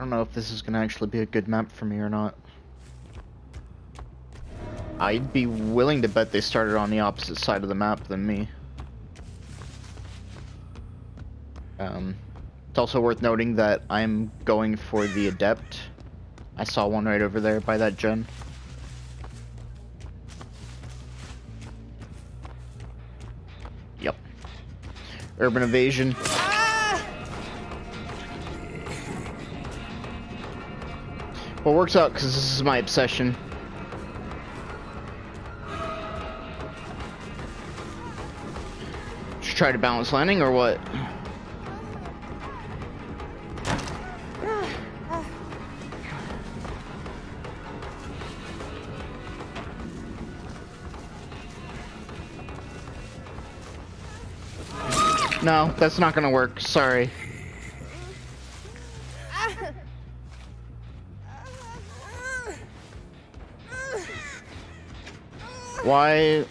don't know if this is gonna actually be a good map for me or not. I'd be willing to bet they started on the opposite side of the map than me. It's also worth noting that I'm going for the Adept. I saw one right over there by that gen. Yep. Urban Evasion. Well, it works out because this is my obsession. Just try to balance landing or what? No, that's not gonna work. Sorry. Why?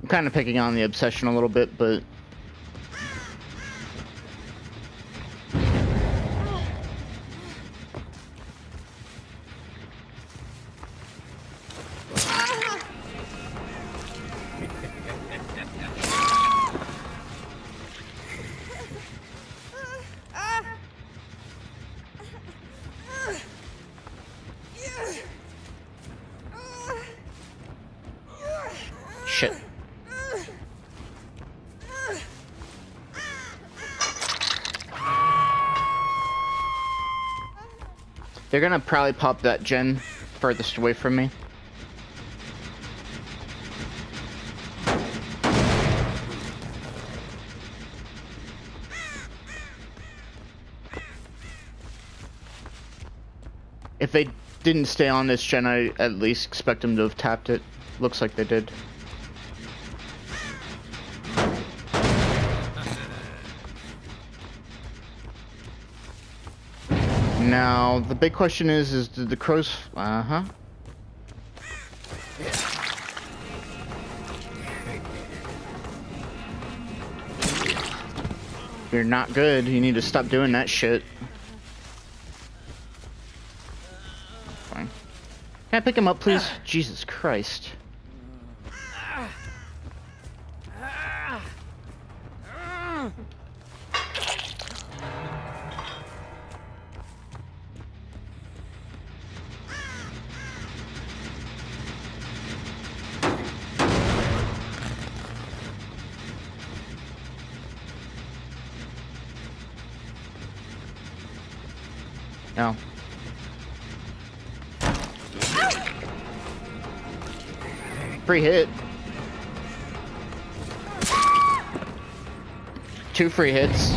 I'm kind of picking on the obsession a little bit, but shit. They're gonna probably pop that gen furthest away from me. If they didn't stay on this gen, I at least expect them to have tapped it. Looks like they did. Now, the big question is did the crows... Uh-huh. You're not good. You need to stop doing that shit. Fine. Can I pick him up, please? Jesus Christ. No. Free hit. 2 free hits.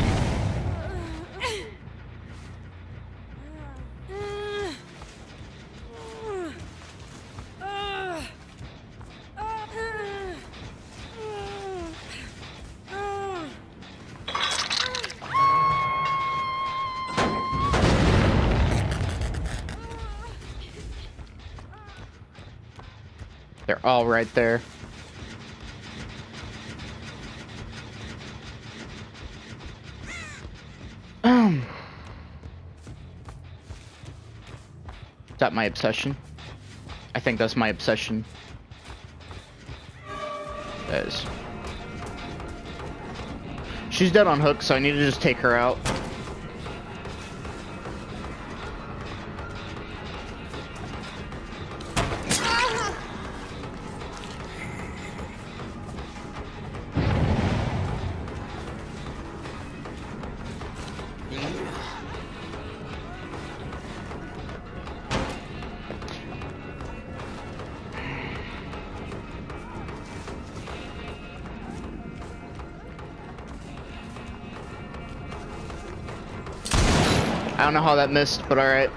They're all right there. Is that my obsession? I think that's my obsession. That is. She's dead on hook, so I need to just take her out. I don't know how that missed, but alright.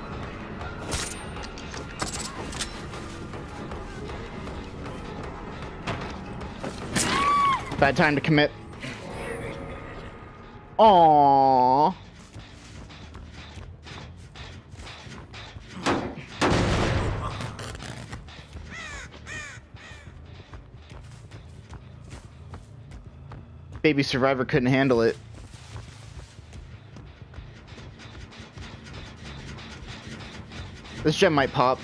Bad time to commit. Aww. Baby survivor couldn't handle it. This gem might pop.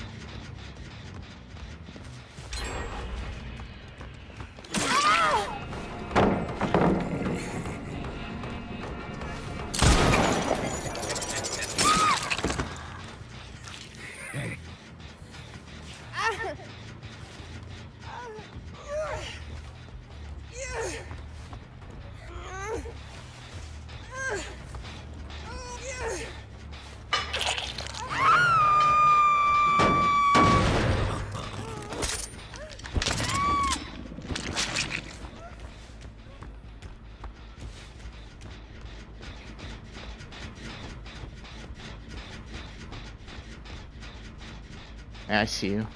Yeah, I see you.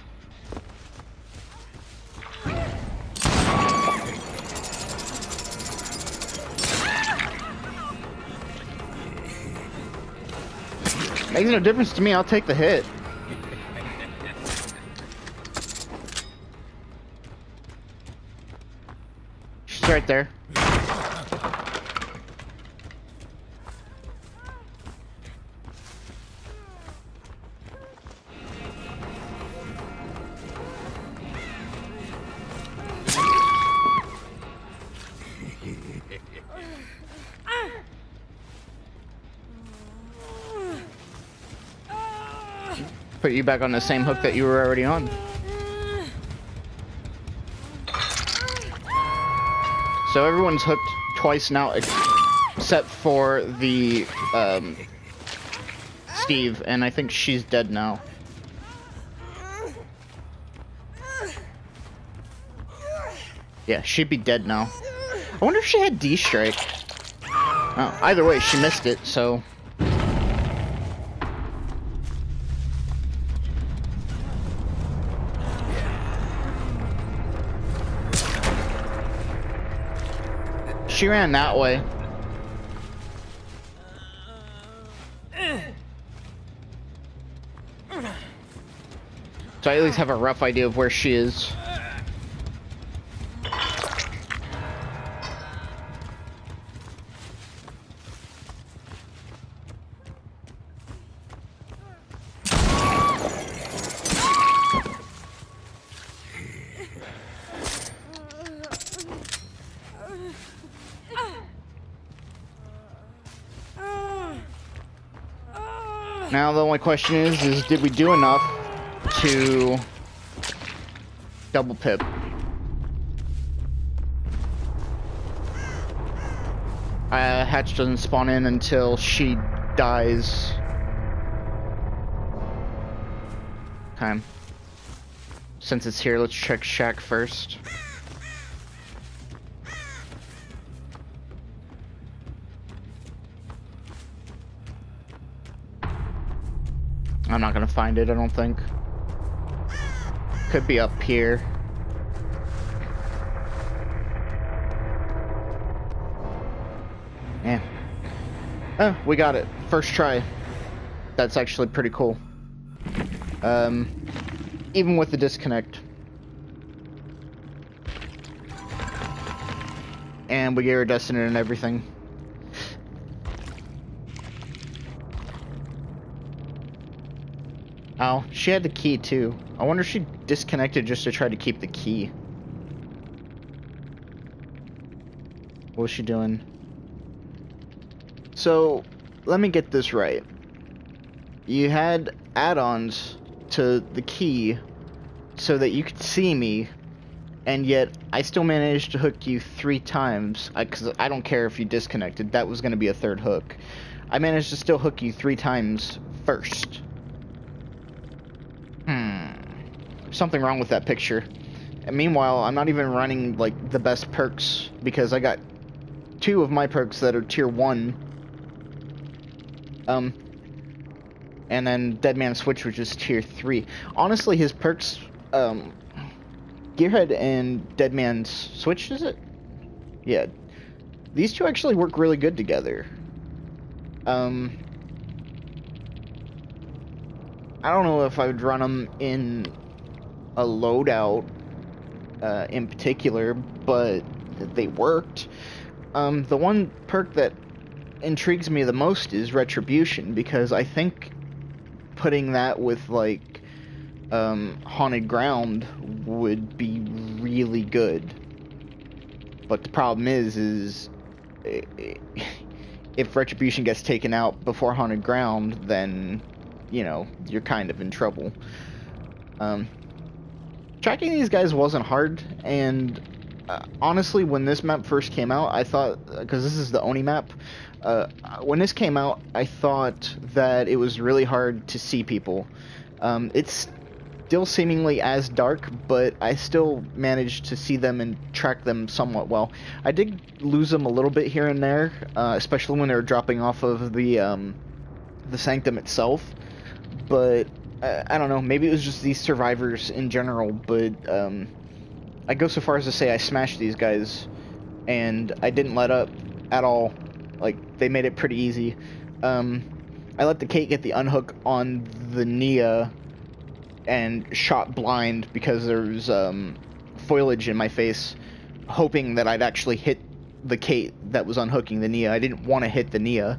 Makes no difference to me, I'll take the hit. She's right there. Put you back on the same hook that you were already on. So everyone's hooked twice now, except for the Steve, and I think she's dead now. Yeah, she'd be dead now. I wonder if she had D-strike. Oh, either way, she missed it, so... She ran that way. So I at least have a rough idea of where she is. Now the only question is did we do enough to double pip? Hatch doesn't spawn in until she dies. Okay. Since it's here, let's check Shack first. I'm not gonna find it, I don't think. Could be up here. Yeah. Oh, we got it. First try. That's actually pretty cool. Even with the disconnect. And we iridescent it and everything. Oh, she had the key too. I wonder if she disconnected just to try to keep the key. What was she doing? So, let me get this right. You had add-ons to the key so that you could see me, and yet I still managed to hook you 3 times. Because I don't care if you disconnected. That was going to be a 3rd hook. I managed to still hook you 3 times first. Something wrong with that picture. And meanwhile, I'm not even running like the best perks because I got 2 of my perks that are tier 1. And then Dead Man Switch, which is tier 3. Honestly, his perks, Gearhead and Dead Man Switch, is it? Yeah. These 2 actually work really good together. I don't know if I would run them in a loadout in particular, but they worked. The one perk that intrigues me the most is Retribution, because I think putting that with like Haunted Ground would be really good. But the problem is if Retribution gets taken out before Haunted Ground, then you know you're kind of in trouble. Tracking these guys wasn't hard, and honestly, when this map first came out, I thought, because this is the Oni map, when this came out, I thought that it was really hard to see people. It's still seemingly as dark, but I still managed to see them and track them somewhat well. I did lose them a little bit here and there, especially when they were dropping off of the Sanctum itself, but I don't know, maybe it was just these survivors in general, but I go so far as to say I smashed these guys, and I didn't let up at all. Like, they made it pretty easy. I let the Kate get the unhook on the Nia, and shot blind because there was foliage in my face, hoping that I'd actually hit the Kate that was unhooking the Nia. I didn't want to hit the Nia.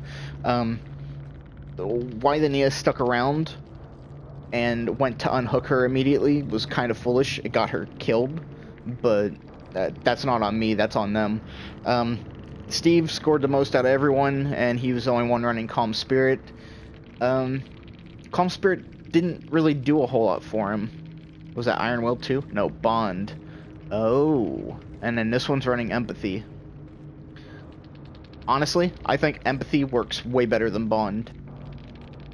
Why the Nia stuck around and went to unhook her immediately was kind of foolish. It got her killed, but that's not on me, that's on them. Steve scored the most out of everyone, and he was the only one running Calm Spirit. Calm Spirit didn't really do a whole lot for him. Was that Iron Will too? No, Bond. Oh, and then this one's running Empathy. Honestly, I think Empathy works way better than Bond,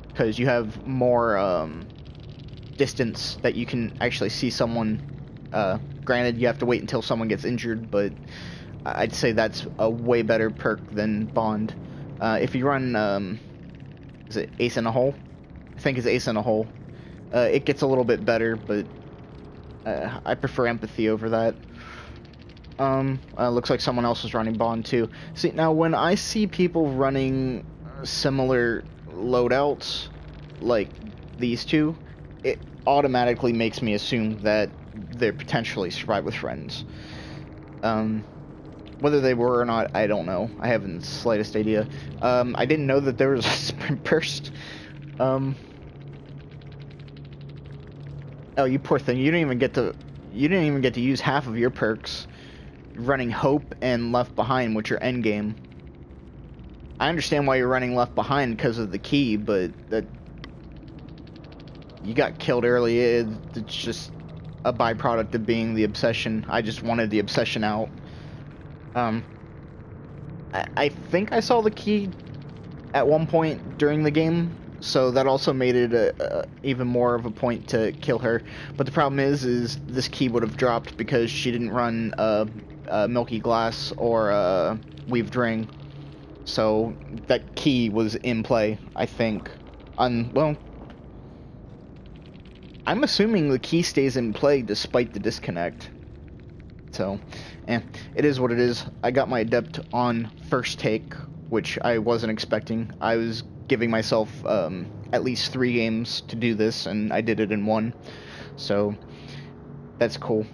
because you have more distance that you can actually see someone. Granted, you have to wait until someone gets injured, but I'd say that's a way better perk than Bond. If you run, is it Ace in a Hole? I think it's Ace in a Hole. It gets a little bit better, but I prefer Empathy over that. Looks like someone else is running Bond too. See, now when I see people running similar loadouts, like these 2, it automatically makes me assume that they're potentially Survive with Friends. Whether they were or not, I don't know. I haven't the slightest idea. I didn't know that there was a sprint burst. Oh, you poor thing. You didn't even get to use half of your perks running Hope and Left Behind, which are endgame. I understand why you're running Left Behind because of the key, but that you got killed early. It's just a byproduct of being the obsession. I just wanted the obsession out. I think I saw the key at one point during the game, so that also made it even more of a point to kill her. But the problem is this key would have dropped because she didn't run Milky Glass or Weaved Ring. So that key was in play, I think. Well, I'm assuming the key stays in play despite the disconnect. So, it is what it is. I got my Adept on first take, which I wasn't expecting. I was giving myself at least 3 games to do this, and I did it in 1. So, that's cool.